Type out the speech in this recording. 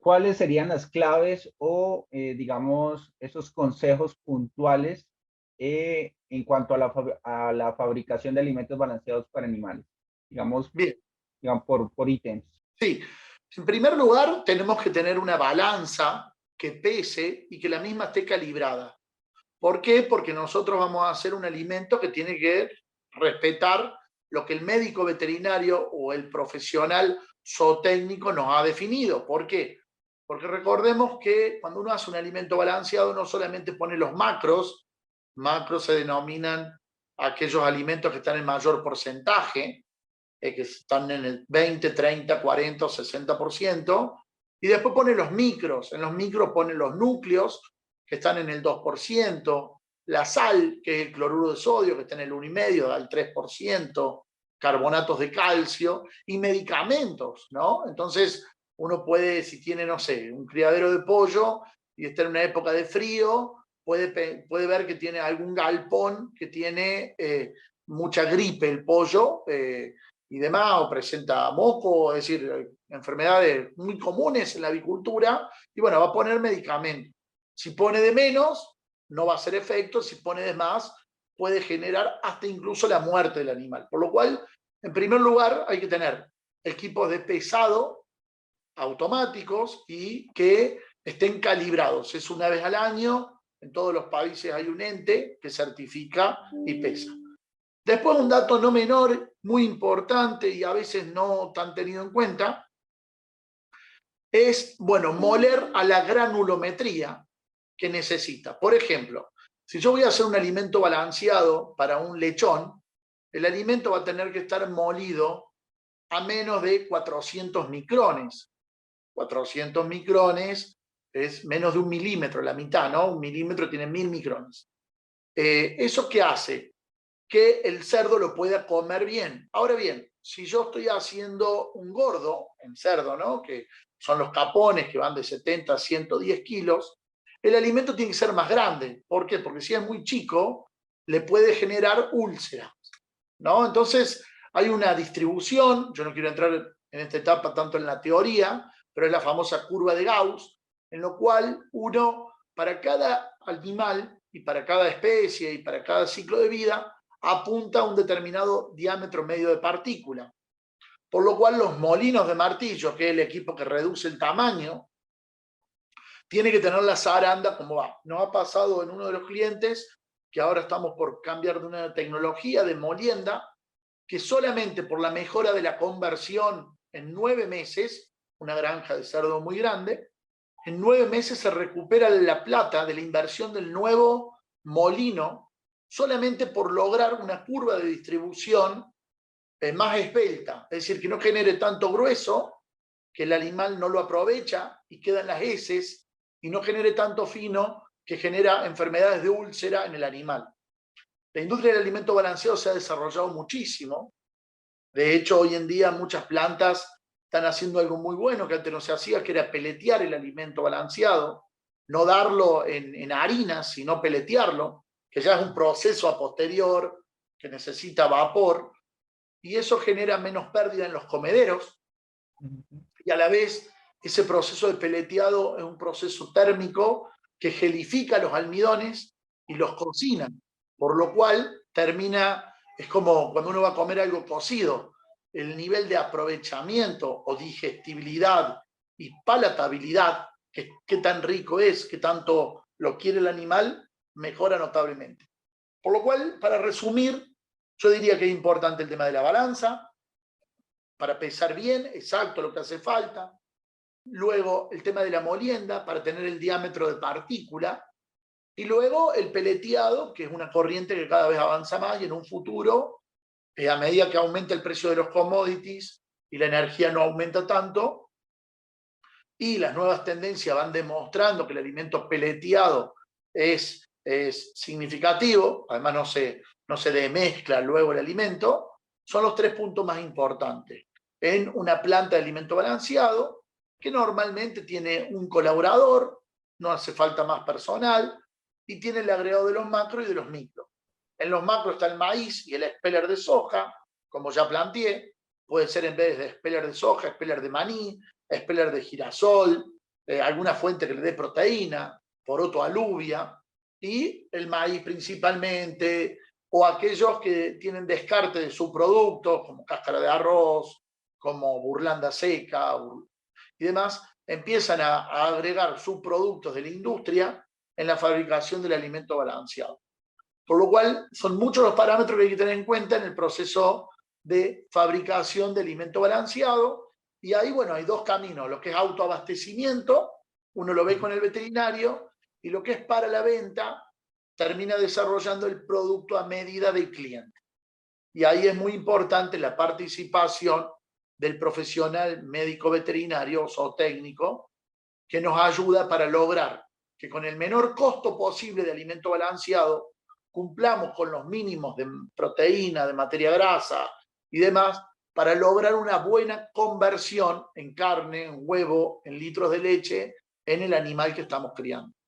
¿cuáles serían las claves o, digamos, esos consejos puntuales en cuanto a a la fabricación de alimentos balanceados para animales? Digamos, Bien, digamos por ítems. sí. En primer lugar, tenemos que tener una balanza que pese y que la misma esté calibrada. ¿Por qué? Porque nosotros vamos a hacer un alimento que tiene que respetar lo que el médico veterinario o el profesional zootécnico nos ha definido. ¿Por qué? Porque recordemos que cuando uno hace un alimento balanceado no solamente pone los macros se denominan aquellos alimentos que están en mayor porcentaje, que están en el 20, 30, 40 o 60%, y después pone los micros. En los micros pone los núcleos, que están en el 2%, la sal, que es el cloruro de sodio, que está en el 1,5, al 3%, carbonatos de calcio, y medicamentos, ¿no? Entonces, uno puede, si tiene, no sé, un criadero de pollo y está en una época de frío, puede ver que tiene algún galpón que tiene mucha gripe el pollo, y demás, o presenta moco, es decir, enfermedades muy comunes en la avicultura, y bueno, va a poner medicamento. Si pone de menos, no va a hacer efecto; si pone de más, puede generar hasta incluso la muerte del animal. Por lo cual, en primer lugar, hay que tener equipos de pesado automáticos y que estén calibrados. Es una vez al año, en todos los países hay un ente que certifica y pesa. Después, un dato no menor, muy importante y a veces no tan tenido en cuenta, es, bueno, moler a la granulometría que necesita. Por ejemplo, si yo voy a hacer un alimento balanceado para un lechón, el alimento va a tener que estar molido a menos de 400 micrones. 400 micrones es menos de 1 milímetro, la mitad, ¿no? 1 milímetro tiene 1000 micrones. ¿Eso qué hace? Que el cerdo lo pueda comer bien. Ahora bien, si yo estoy haciendo un gordo en cerdo, ¿no?, que son los capones que van de 70 a 110 kilos, el alimento tiene que ser más grande. ¿Por qué? Porque si es muy chico, le puede generar úlceras, ¿no? Entonces, hay una distribución, yo no quiero entrar en esta etapa tanto en la teoría, pero es la famosa curva de Gauss, en lo cual uno, para cada animal y para cada especie y para cada ciclo de vida, apunta a un determinado diámetro medio de partícula. Por lo cual los molinos de martillo, que es el equipo que reduce el tamaño, tiene que tener la zaranda como va. Nos ha pasado en uno de los clientes que ahora estamos por cambiar de una tecnología de molienda, que solamente por la mejora de la conversión en 9 meses, una granja de cerdo muy grande, en 9 meses se recupera la plata de la inversión del nuevo molino, solamente por lograr una curva de distribución más esbelta, es decir, que no genere tanto grueso, que el animal no lo aprovecha y quedan las heces, y no genere tanto fino, que genera enfermedades de úlcera en el animal. La industria del alimento balanceado se ha desarrollado muchísimo. De hecho, hoy en día muchas plantas están haciendo algo muy bueno que antes no se hacía, que era peletear el alimento balanceado, no darlo en harinas, sino peletearlo, que ya es un proceso a posterior que necesita vapor, y eso genera menos pérdida en los comederos, y a la vez ese proceso de peleteado es un proceso térmico que gelifica los almidones y los cocina, por lo cual termina, es como cuando uno va a comer algo cocido, el nivel de aprovechamiento o digestibilidad y palatabilidad, que qué tan rico es, qué tanto lo quiere el animal, mejora notablemente. Por lo cual, para resumir, yo diría que es importante el tema de la balanza, para pesar bien, exacto lo que hace falta. Luego el tema de la molienda, para tener el diámetro de partícula. Y luego el peleteado, que es una corriente que cada vez avanza más, y en un futuro, a medida que aumenta el precio de los commodities y la energía no aumenta tanto, y las nuevas tendencias van demostrando que el alimento peleteado es significativo, además no se demezcla luego el alimento, son los 3 puntos más importantes. En una planta de alimento balanceado, que normalmente tiene un colaborador, no hace falta más personal, y tiene el agregado de los macros y de los micros. En los macros está el maíz y el speller de soja, como ya planteé, puede ser en vez de speller de soja, speller de maní, speller de girasol, alguna fuente que le dé proteína, poroto, alubia, y el maíz principalmente, o aquellos que tienen descarte de subproductos, como cáscara de arroz, como burlanda seca y demás, empiezan a agregar subproductos de la industria en la fabricación del alimento balanceado. Por lo cual, son muchos los parámetros que hay que tener en cuenta en el proceso de fabricación de alimento balanceado. Y ahí, bueno, hay dos caminos, lo que es autoabastecimiento, uno lo ve con el veterinario, y lo que es para la venta, termina desarrollando el producto a medida del cliente. Y ahí es muy importante la participación del profesional médico veterinario o zootécnico, que nos ayuda para lograr que con el menor costo posible de alimento balanceado cumplamos con los mínimos de proteína, de materia grasa y demás, para lograr una buena conversión en carne, en huevo, en litros de leche, en el animal que estamos criando.